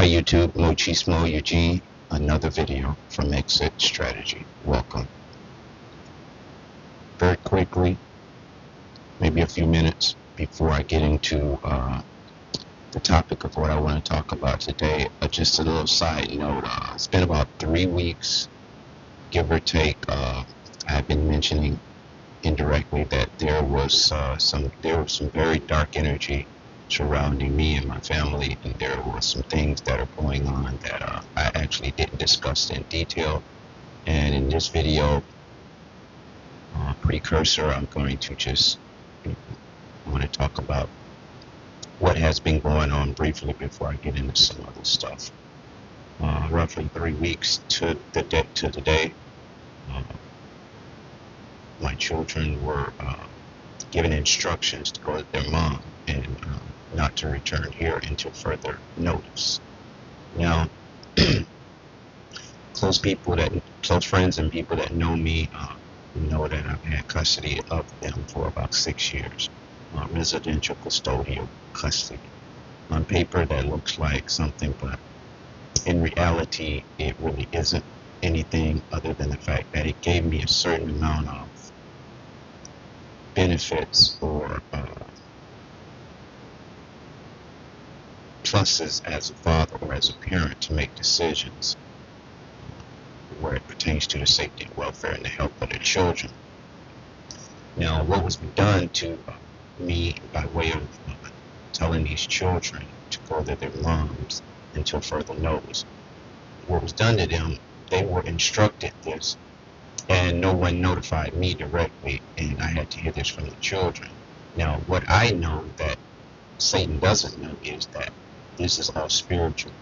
Hi YouTube, Mochismo Eugene, another video from Exit Strategy. Welcome. Very quickly, maybe a few minutes before I get into the topic of what I want to talk about today, just a little side note. It's been about 3 weeks, give or take. I've been mentioning indirectly that there was some very dark energy surrounding me and my family, and there were some things that are going on that I actually didn't discuss in detail. And in this video precursor, I'm going to just want to talk about what has been going on briefly before I get into some other stuff. Roughly 3 weeks to the day, my children were given instructions to go to their mom and not to return here until further notice. Now, close friends and people that know me know that I've had custody of them for about 6 years. Residential custodial custody. On paper, that looks like something, but in reality, it really isn't anything other than the fact that it gave me a certain amount of benefits or pluses as a father or as a parent to make decisions where it pertains to the safety and welfare and the health of their children. Now, what was done to me by way of telling these children to go to their moms until further notice, what was done to them, they were instructed this, and no one notified me directly, and I had to hear this from the children. Now, what I know that Satan doesn't know is that this is all spiritual.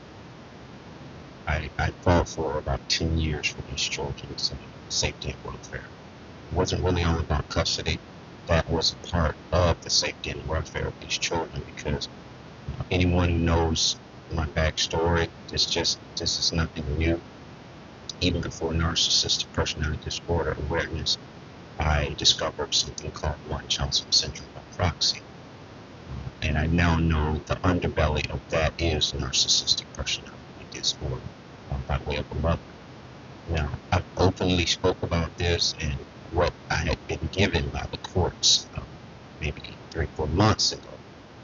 I fought for about 10 years for these children's safety and welfare. It wasn't really all about custody. That was a part of the safety and welfare of these children, because anyone who knows my backstory, this is nothing new. Even before narcissistic personality disorder awareness, I discovered something called Munchausen syndrome by proxy. And I now know the underbelly of that is narcissistic personality disorder by way of a mother. Now, I've openly spoke about this and what I had been given by the courts maybe 3-4 months ago,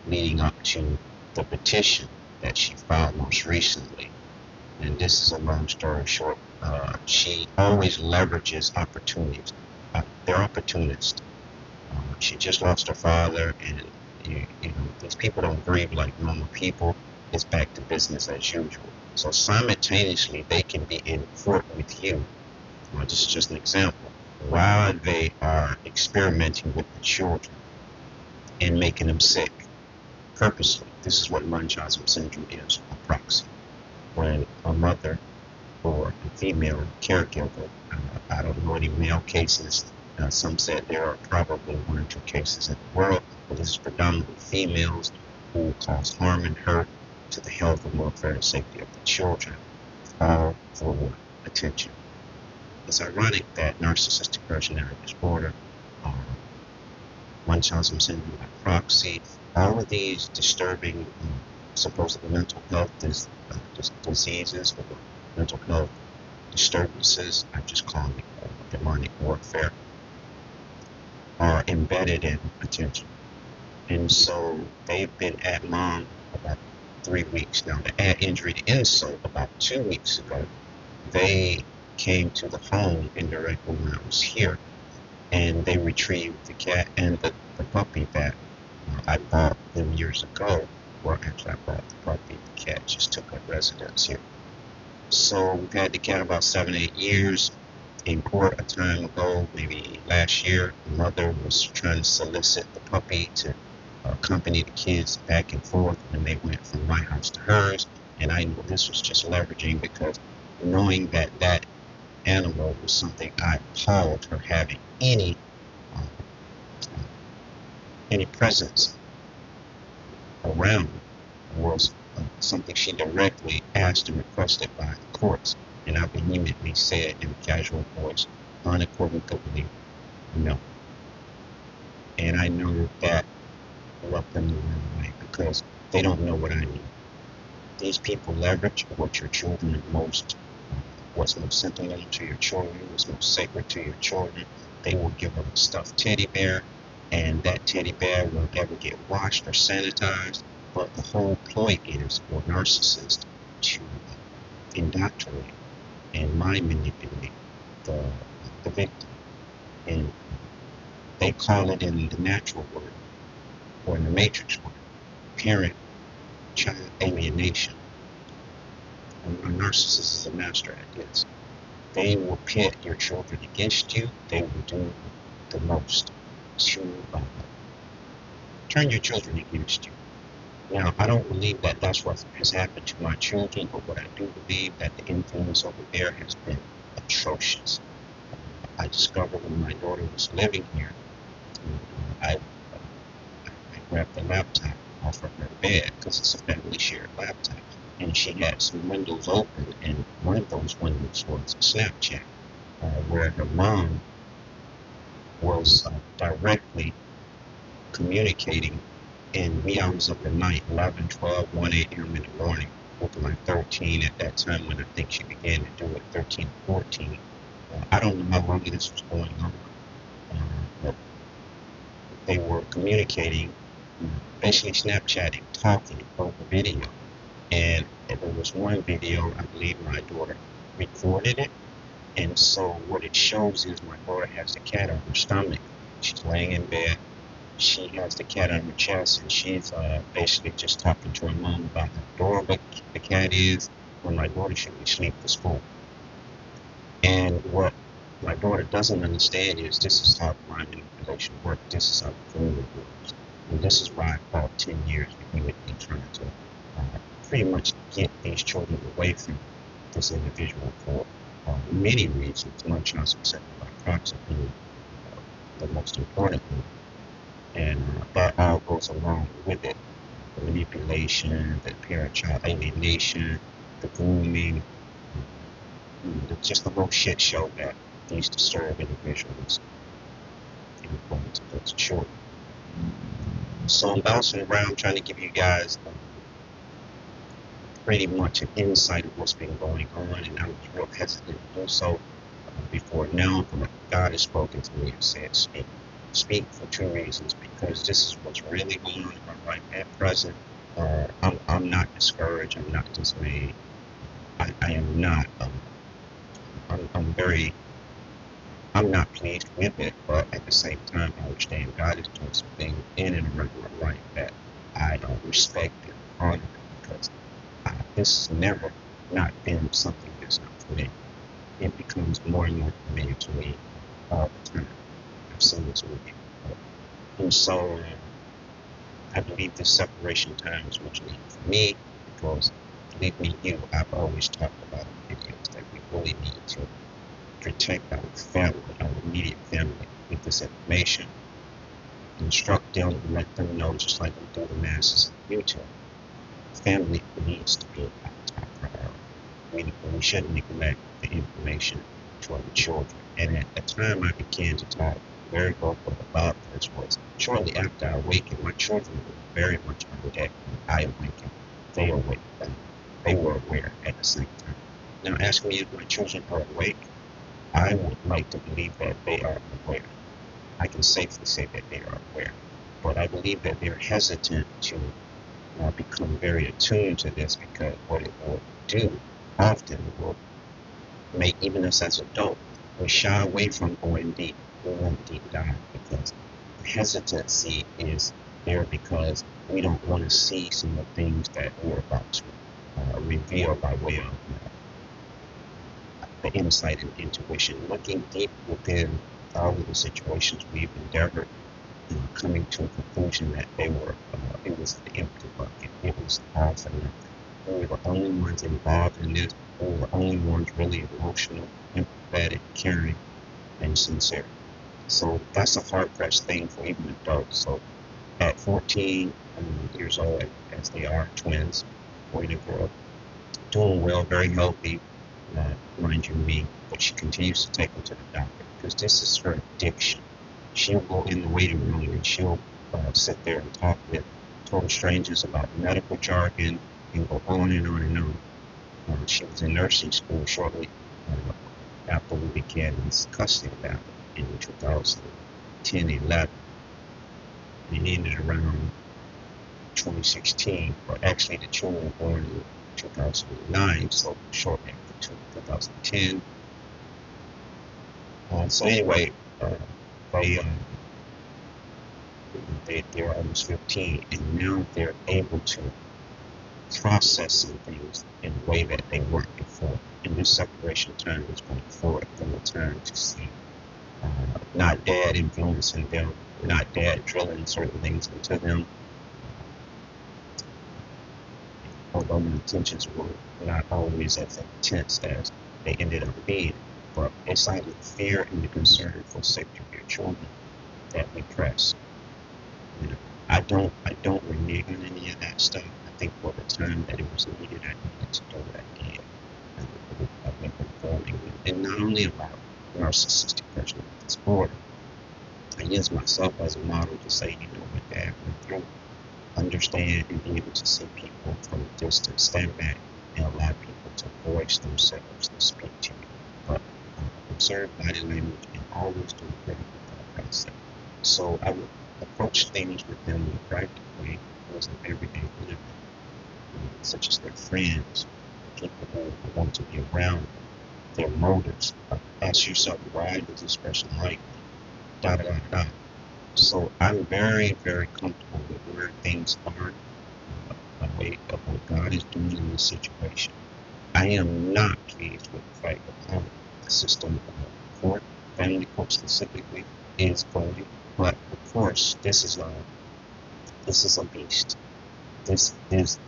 leading up to the petition that she filed most recently. And this is a long story short. She always leverages opportunities. They're opportunists. She just lost her father, and you know, these people don't grieve like normal people. It's back to business as usual. So simultaneously, they can be in court with you. This is just an example. While they are experimenting with the children and making them sick purposely. This is what Munchausen syndrome is on proxy. When a mother or a female caregiver, I don't know any male cases. Some said there are probably 1 or 2 cases in the world, but this is predominantly females who cause harm and hurt to the health and welfare and safety of the children, all for what? Attention. It's ironic that narcissistic personality disorder, Munchausen syndrome by proxy, all of these disturbing supposedly mental health diseases or mental health disturbances, I just call them demonic warfare, are embedded in attention. And so they've been at mom about 3 weeks now. To add injury to insult, about 2 weeks ago, they came to the home indirectly when I was here, and they retrieved the cat and the puppy that I bought them years ago. Well, actually, I bought the puppy. The cat just took up residence here. So we've had the cat about 7-8 years. In court a time ago, maybe last year, the mother was trying to solicit the puppy to accompany the kids back and forth when they went from my house to hers. And I knew this was just leveraging, because knowing that that animal was something I appalled her having any presence around was something she directly asked and requested by the courts. And I vehemently said in a casual voice, unequivocally, no. And I know that rubbed them the wrong way, because they don't know what I knew. These people leverage what your children are what's most sentimental to your children, what's most sacred to your children. They will give them a stuffed teddy bear, and that teddy bear won't ever get washed or sanitized. But the whole point is for narcissists to indoctrinate and mind manipulate the victim. And they call it in the natural word, or in the matrix word, parent child alienation. And a narcissist is a master at this. They will pit your children against you. They will do the most to turn your children against you. Now, I don't believe that that's what has happened to my children, but what I do believe that the influence over there has been atrocious. I discovered when my daughter was living here, I grabbed the laptop off of her bed because it's a family shared laptop, and she had some windows open, and one of those windows was Snapchat, where her mom was directly communicating in wee hours of the night, 11, 12, 1 a.m. in the morning, looking like 13 at that time when I think she began to do it, 13, 14. I don't know how long this was going on, but they were communicating, basically Snapchatting, talking over video. And there was one video, I believe my daughter recorded it. And so what it shows is my daughter has the cat on her stomach. She's laying in bed. She has the cat on her chest, and she's basically just talking to her mom about how adorable the cat is when my daughter should be asleep for school. And what my daughter doesn't understand is this is how crime manipulation works. This is how the food works. And this is why I fought 10 years repeatedly trying to pretty much get these children away from this individual for many reasons, not just except by proxy being the most important one. And that all goes along with it. The manipulation, the parent-child alienation, the grooming, just the whole shit show that these disturbed individuals influence those children. So I'm bouncing around trying to give you guys pretty much an insight of what's been going on, and I was real hesitant to do so before now, but God has spoken to me and said speak. Speak for two reasons, because this is what's really going on right at present. I'm not discouraged. I'm not dismayed. I am not. I'm not pleased with it, but at the same time, I understand God is doing some things in and around my life that I don't respect and honor, because this has never not been something that's not for me. It becomes more and more familiar to me all the time. I've seen this movie. And so I believe this separation time is much needed for me, because believe me, I've always talked about in videos that we really need to protect our family, our immediate family, with this information. Instruct them and let them know, just like we do the masses on YouTube. Family needs to be our top priority. We shouldn't neglect the information to our children. And at the time I began to talk very vocal about this was shortly after I awakened. My children were very much on deck when I awakened. They awakened. They were aware at the same time. Now ask me if my children are awake. I would like to believe that they are aware. I can safely say that they are aware. But I believe that they're hesitant to become very attuned to this, because what it will do often will make even us as adults, we shy away from going deep. We won't deep dive, because hesitancy is there because we don't want to see some of the things that we're about to reveal by way of the insight and intuition. Looking deep within all of the situations we've endeavored, coming to a conclusion that it was the empty bucket. It was all for nothing. We were the only ones involved in this. We were the only ones really emotional, empathetic, caring, and sincere. So that's a hard-pressed thing for even adults. So at 14 years old, as they are, twins, boy and girl, doing well, very healthy, mind you, me, but she continues to take them to the doctor, because this is her addiction. She'll go in the waiting room and she'll sit there and talk with total strangers about medical jargon, and go on and on and on. She was in nursing school shortly after we began this custody battle in 2010-11, and it ended around 2016, or actually the children were born in 2009, so shortly after 2010. So anyway, uh, they, um, they're almost 15, and now they're able to process some things in a way that they weren't before. And this separation time is going to forward them a time to see not dad influencing them, not dad drilling certain things into them, although my intentions were not always as intense as they ended up being. But it's like the fear and the concern for safety of your children that we press. You know, I don't renege on any of that stuff. I think for the time that it was needed, I needed to do what I did. I've been informing them, and not only about narcissistic personality disorder. I use myself as a model to say, you know what dad went through. Understand and be able to see people from a distance, stand back, and allow people to voice themselves and speak to you. But observe body language and always do a critical thought process. So I would approach things with them in a practical way, as an everyday living, such as their friends, people who want to be around, their motives. Ask yourself, why does this person like me? Da da da da. So I'm very, very comfortable with where things are, away of what God is doing in this situation. I am not pleased with the fact of how the system of court, family court specifically, is going. But of course, this is a beast. This is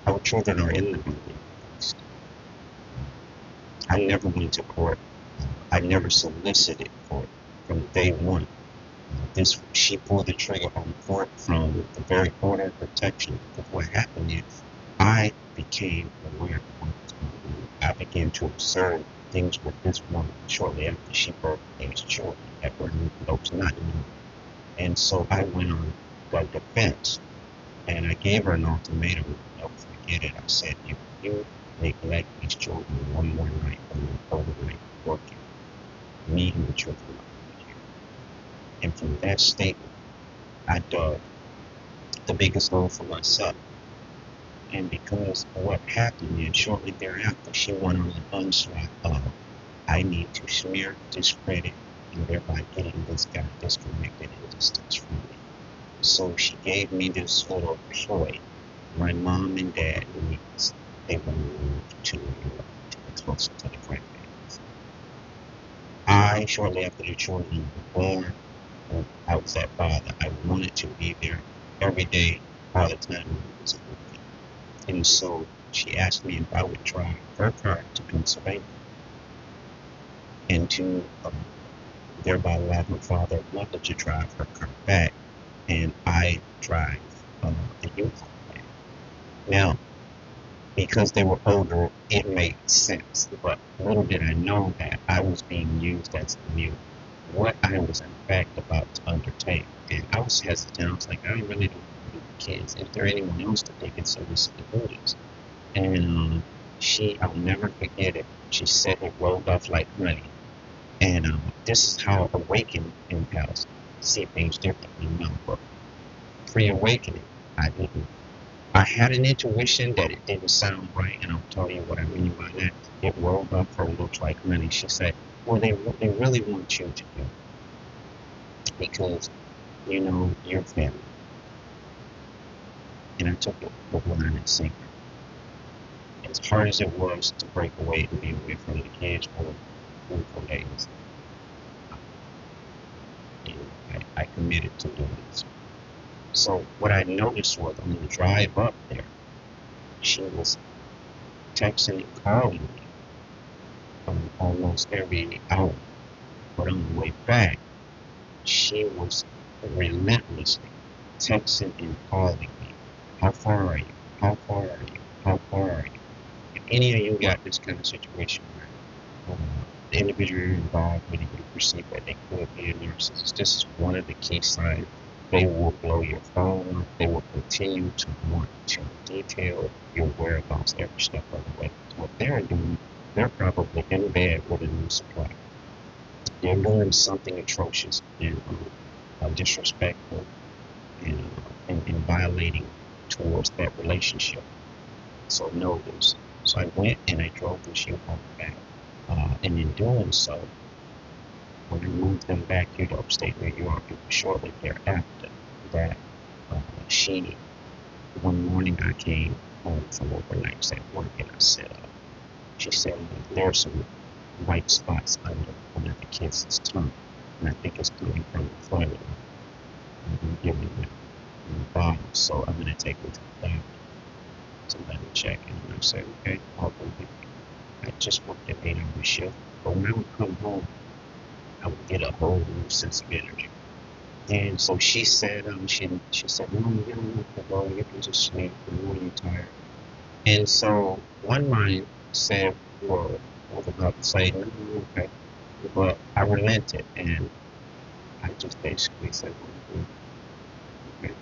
our children are in the beast. I never went to court. I never solicited court from day one. This she pulled the trigger on court from the very order of protection. But what happened is I became aware of what was going on. I began to observe things with this woman shortly after she birthed these children that were not new. And so I went on the defense, and I gave her an ultimatum. Don't forget it. I said, if you neglect these children one more night on the overnight working, me and the children are here. And from that statement, I dug the biggest hole for myself. And because of what happened, and shortly thereafter, she went on an onslaught of, I need to smear, discredit, and thereby getting this guy disconnected and distanced from me. So she gave me this little ploy. My mom and dad needs, they want to move to New York to get closer to the grandparents. I, shortly after the children were born, I was that father. I wanted to be there every day, all the time when I was working. And so she asked me if I would drive her car to Pennsylvania and to thereby allow her father and mother to drive her car back, and I drive the youth back. Now, because they were older, it made sense, but little did I know that I was being used as a mute. What I was in fact about to undertake, and I was hesitant. I was like, I really don't want the kids. Is there anyone else that they can solicit to do this? And I'll never forget it. She said it rolled off like honey. And this is how awakened empaths see things differently now. But pre-awakening, I didn't. I had an intuition that it didn't sound right, and I'll tell you what I mean by that. It rolled off her lips like honey. She said, well, they really want you to do it because, you know, your family. And I took it with line and sinker. As hard as it was to break away and be away from the kids for days, I committed to doing this. So what I noticed was on the drive up there, she was texting and calling me almost every hour. But on the way back, she was relentlessly texting and calling me. How far are you? How far are you? How far are you? If any of you got this kind of situation where the individual you're involved with, you perceive that they could be a narcissist, this is one of the key signs They will blow your phone up. They will continue to want to detail your whereabouts every step of the way. What they're doing, they're probably in bed with a new supply. They're doing something atrocious and disrespectful and violating towards that relationship. So know this. So I went and I drove this U-Haul back. And in doing so, when I moved them back here to upstate New York, it was shortly thereafter that she, one morning I came home from overnights at work and I said, she said, there's some white spots under one of the kids' tongue. And I think it's coming from the front of them. I'm giving them the bottom, so I'm going to take them to the doctor to let them check. And I said, okay, I'll go with you. I just worked an 8-hour shift, but when I would come home, I would get a whole new sense of energy. And so she said, she said, no, you don't have to go, you can just sleep, you know you're tired. And so one mind said, well, I was about to say, no, okay. But I relented and I just basically said, well, okay.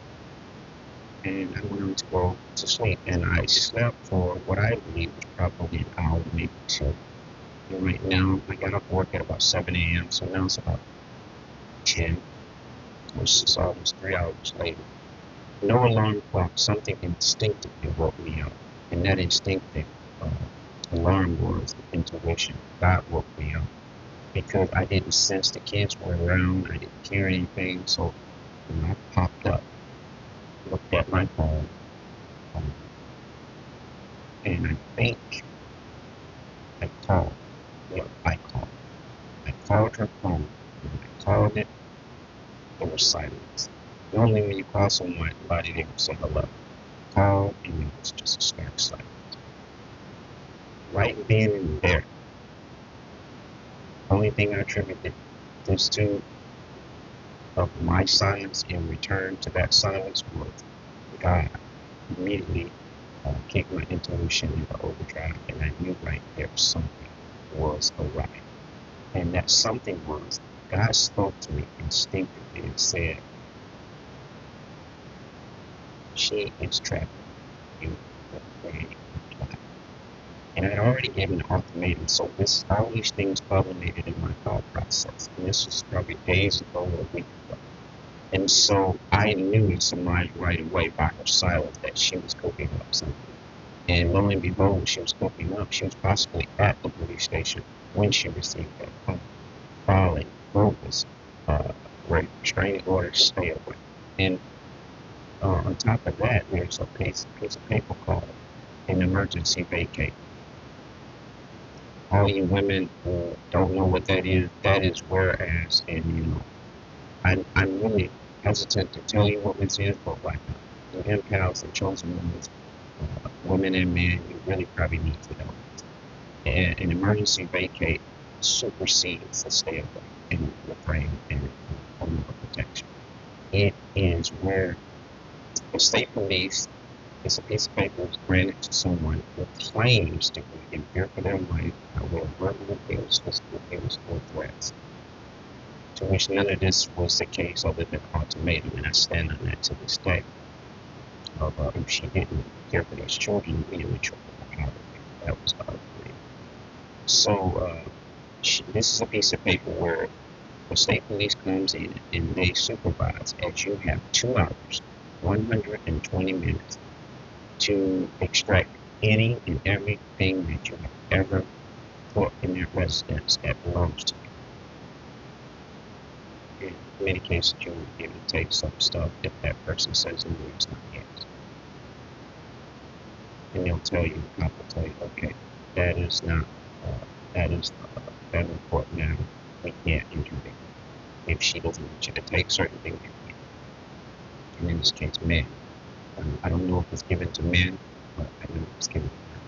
And I went on to go to sleep. And I slept for what I believe was probably an hour, maybe two. And right now, I got off work at about 7 a.m., so now it's about 10, which is almost 3 hours later. No alarm clock, something instinctively woke me up. And that instinctive alarm was the intuition. God woke me up. Because I didn't sense the kids were around, I didn't hear anything, so when I popped up, looked at my phone, and I think I called. Yeah, I called. I called her phone. When I called it, there was silence. Normally when you call somebody, they will say hello. Call, and it was just a stark silence. Right then and there, the only thing I attributed this to of my silence in return to that silence was God immediately kicked my intuition into overdrive, and I knew right there something was awry. And that something was God spoke to me instinctively and said, she is trapping you with a plot. And I had already given an ultimatum, so all these things culminated in my thought process. And this was probably days ago or a week ago. And so I knew in surmise right away by her silence that she was cooking up something. And lo and behold, she was cooking up. She was possibly at the police station when she received that phone, filing bogus restraining orders, stay away. And on top of that, there's a piece of paper called an emergency vacate. All you women who don't know what that is whereas, and I'm really hesitant to tell you what this is, but like the empaths and chosen ones, women and men, you really probably need to know. And an emergency vacate supersedes a stay away and refrain and form of protection. It is where the state police, it's a piece of paper granted to someone who claims to be in fear for their life by way of verbal abuse, physical abuse, or threats. To which none of this was the case other than ultimatum, and I stand on that to this day. Of if she didn't care for those children, being in trouble. That was ugly. So this is a piece of paper where the state police comes in and they supervise as you have 2 hours, 120 minutes to extract any and everything that you have ever put in their residence that belongs to you. In many cases, you will be able to take some stuff if that person says no, it's not yes. And they'll tell you, the cop will tell you, okay, that is not, that is a federal court matter. We can't intervene. If she doesn't want you to take certain things, you can't. And in this case, men. I don't know if it's given to men, but I know it's given to men.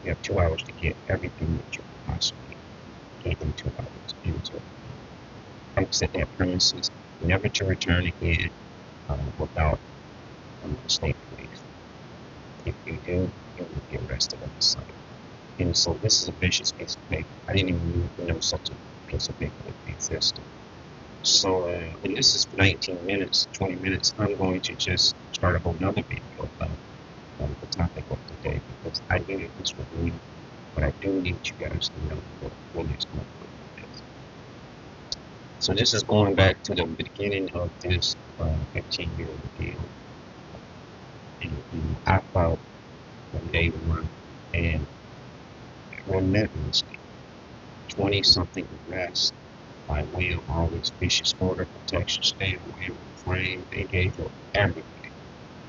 You have 2 hours to get everything that you can possibly get in 2 hours into. Exit that premises, never to return again without the state police. If you do, you will be arrested on the site. And so this is a vicious piece of paper. I didn't even know such a piece of paper existed. So, and this is 19 minutes, 20 minutes. I'm going to just start a whole nother video about the topic of today because I knew that this would lead, but I do need you guys to know what really is going on with this. So this is going back to the beginning of this 15-year deal. And I fought from day one and relentlessly 20 something arrests by way of all this vicious order protection, stay away, refrain. They gave up everything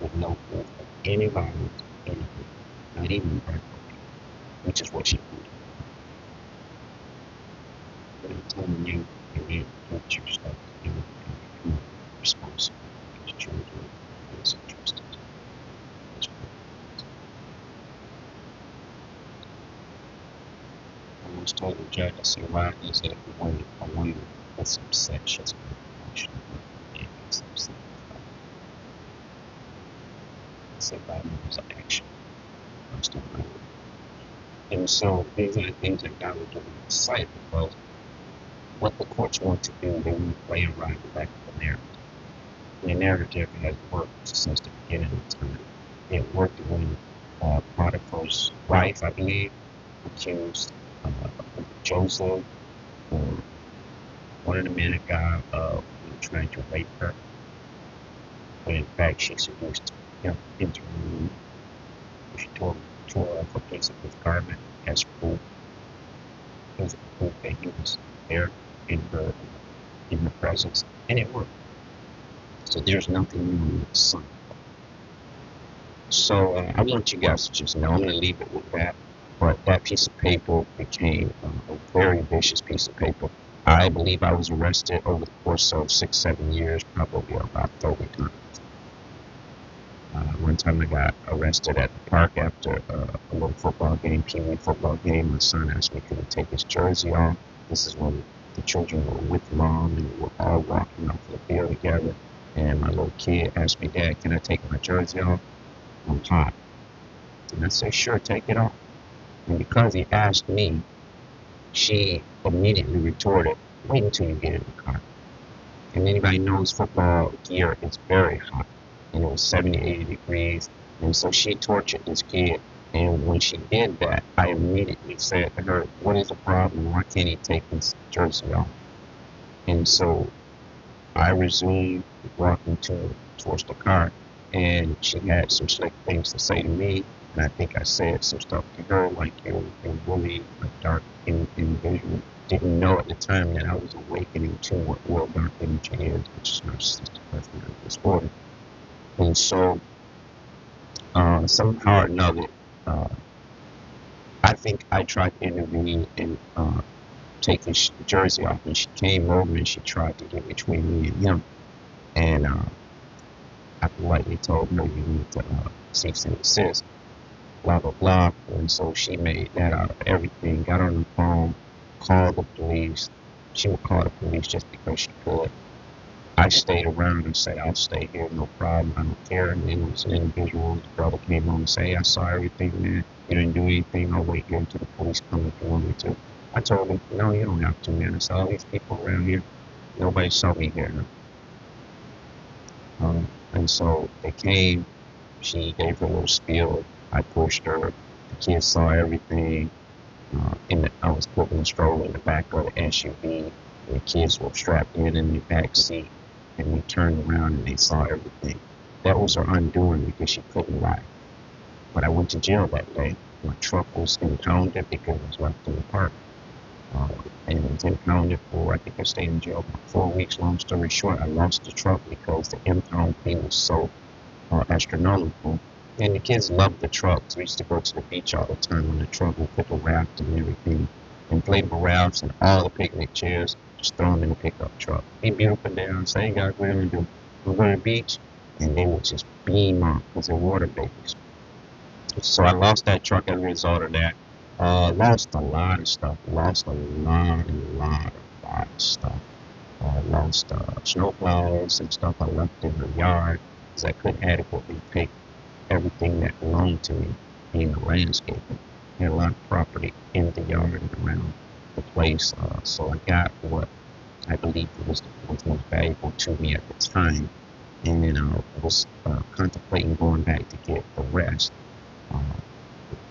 with no proof of any violence, anything, not even burglary, which is what she did. But I'm telling you, you need to put your stuff together and become responsible for these children and it's entrusted to you. I was told the judge, I said, why is it a woman that's upset she's going to emotional and gets upset? I said, violence is action. First of all. And so these are the things that God was giving us sight because what the courts want to do, they want to play around the back of the narrative. And the narrative has worked since the beginning of time. It worked when Potiphar's wife, I believe, accused Joseph or one of the men of God of trying to rape her. But in fact, she seduced him into her room. She tore off a piece of his garment as proof. It was proof that he was there in her presence, and it worked. So there's nothing new with the sun. So I want you guys to just know, I'm going to leave it with that. But that piece of paper became a very vicious piece of paper. I believe I was arrested over the course of 6-7 years, probably about 30 times. One time I got arrested at the park after a little football game, Pee-wee football game. My son asked me could he take his jersey off. This is when the children were with mom and we were all walking off the field together. And my little kid asked me, Dad, can I take my jersey off? I'm hot. And I said, sure, take it off. And because he asked me, she immediately retorted, wait until you get in the car. And anybody knows football gear is very hot. And it was 70, 80 degrees. And so she tortured this kid. And when she did that, I immediately said to her, what is the problem? Why can't he take his jersey off? And so I resumed walking towards the car. And she had some slick things to say to me. And I think I said some stuff to her like you're really a dark individual. Didn't know at the time that I was awakening to what real dark energy is, which is narcissistic personality disorder. And so, somehow or another, I think I tried to intervene and take his jersey off, and she came over and she tried to get between me and him. And I politely told her, you need to cease and desist, blah, blah, blah. And so she made that out of everything, got on the phone, called the police. She would call the police just because she could. I stayed around and said, I'll stay here, no problem, I don't care. And then it was an individual, his brother came home and said, hey, I saw everything, man. You didn't do anything, I'll wait here until the police come if you want me to. I told him, no, you don't have to, man. I saw all these people around here. Nobody saw me here. And so they came, she gave her a little spiel. I pushed her, the kids saw everything. I was putting the stroller in the back of the SUV. And the kids were strapped in the back seat. And we turned around and they saw everything. That was her undoing because she couldn't lie. But I went to jail that day. My truck was impounded because it was left in the park. And it was impounded for, I think I stayed in jail for 4 weeks. Long story short, I lost the truck because the impound fee was so astronomical. And the kids loved the trucks. We used to go to the beach all the time on the truck with pickle raft and everything. Inflatable rafts and all the picnic chairs. Just throw them in the pickup truck. Be beautiful day. I say, hey guys, what are we going to do? We're going to the beach. And they would just beam up because they're water babies. So I lost that truck as a result of that. Lost a lot of stuff. Lost a lot of stuff. Lost snow plows and stuff I left in the yard because I couldn't adequately pick everything that belonged to me, being a landscaper. I had a lot of property in the yard and around the place. So I got what I believe it was most valuable to me at the time, and then I was contemplating going back to get the rest, uh,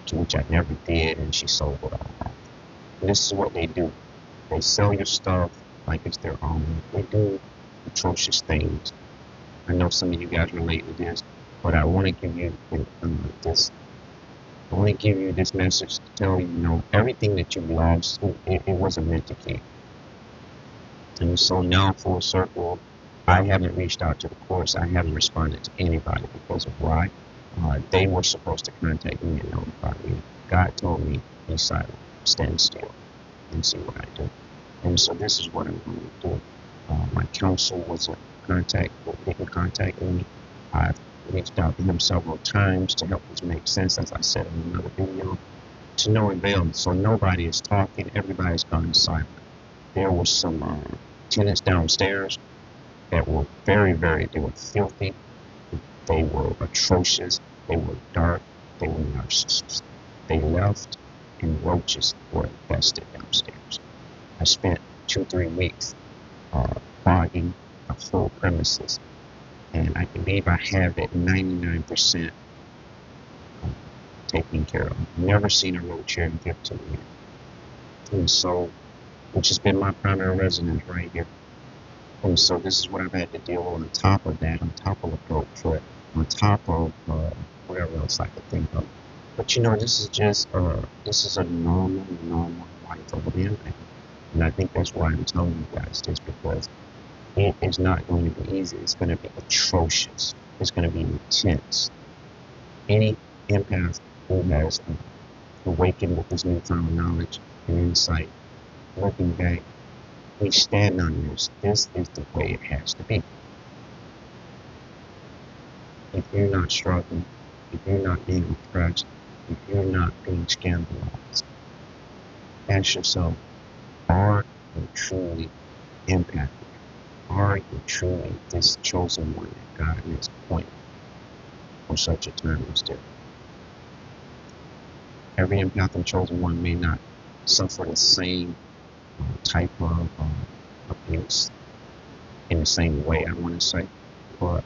to which I never did, and she sold it all off. And this is what they do. They sell your stuff like it's their own. They do atrocious things. I know some of you guys relate to this, but I want to give you this. I want to give you this message to tell you, everything that you lost, it wasn't meant to keep. And so now, full circle, I haven't reached out to the courts. I haven't responded to anybody because of why. They were supposed to contact me and notify me. God told me, be silent, stand still, and see what I do. And so this is what I'm going to do. My counsel didn't contact me. I've reached out to him several times to help us make sense, as I said in another video, to no avail. So nobody is talking. Everybody's gone silent. There were some tenants downstairs that were they were filthy. They were atrocious. They were dark. They were narcissists. They left, and roaches were infested downstairs. I spent 2-3 weeks fogging the whole premises, and I believe I have it 99% taken care of. Never seen a roach here in 15 years. And so, which has been my primary residence right here. And so this is what I've had to deal with on top of that, on top of the broke foot, on top of whatever else I could think of. But this is just, this is a normal life of an inmate. And I think that's why I'm telling you guys this, because it is not going to be easy. It's going to be atrocious. It's going to be intense. Any empath who has awakened with this newfound knowledge and insight, looking back, we stand on this. This is the way it has to be. If you're not struggling, if you're not being oppressed, if you're not being scandalized, ask yourself, are you truly empathic? Are you truly this chosen one that God has appointed for such a time as this? Every empath and chosen one may not suffer the same type of abuse in the same way, I want to say, but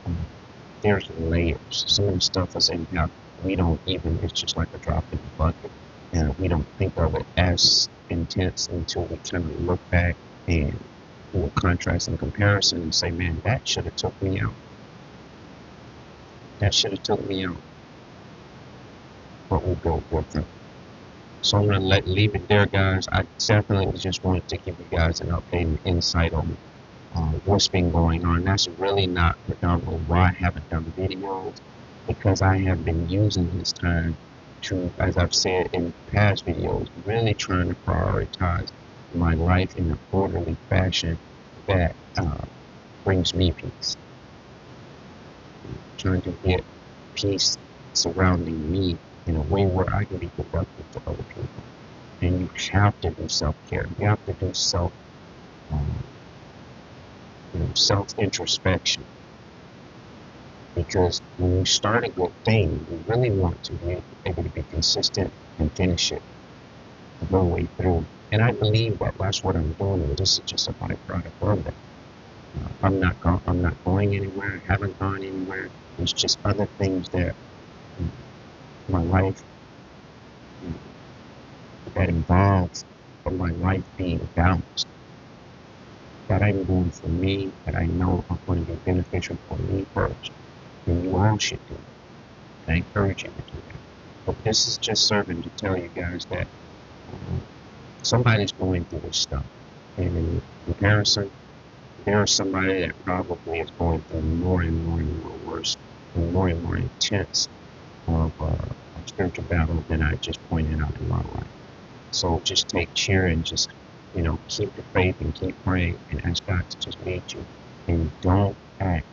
there's layers. Some of the stuff as empath, we don't even, it's just like a drop in the bucket, and we don't think of it as intense until we kind of look back and do a contrast and comparison and say, man, that should have took me out. That should have took me out. But we go with it. So I'm going to leave it there, guys. I definitely just wanted to give you guys an update and insight on what's been going on. That's really not predominantly why I haven't done videos, because I have been using this time to, as I've said in past videos, really trying to prioritize my life in an orderly fashion that brings me peace. Trying to get peace surrounding me in a way where I can be productive to other people. And you have to do self-care. You have to do self-introspection. Because when you start a good thing, you really want to be able to be consistent and finish it the whole way through. And I believe that that's what I'm doing, and this is just a byproduct of that. I'm not going anywhere. I haven't gone anywhere. It's just other things that my life that involves my life being balanced. That I'm doing for me, that I know are going to be beneficial for me first. And you all should do it. I encourage you to do that. But this is just serving to tell you guys that somebody's going through this stuff. And in comparison, there's somebody that probably is going through more and more worse and more intense of spiritual battle than I just pointed out in my life. So just take cheer and just, keep the faith and keep praying and ask God to just lead you. And don't act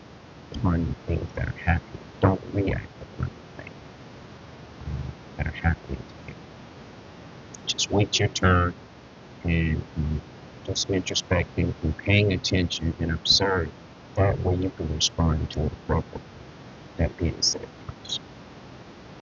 upon the things that are happening. Don't react upon the things that are happening to you. Just wait your turn and just introspecting and paying attention and observe. That way you can respond to it appropriately. That being said.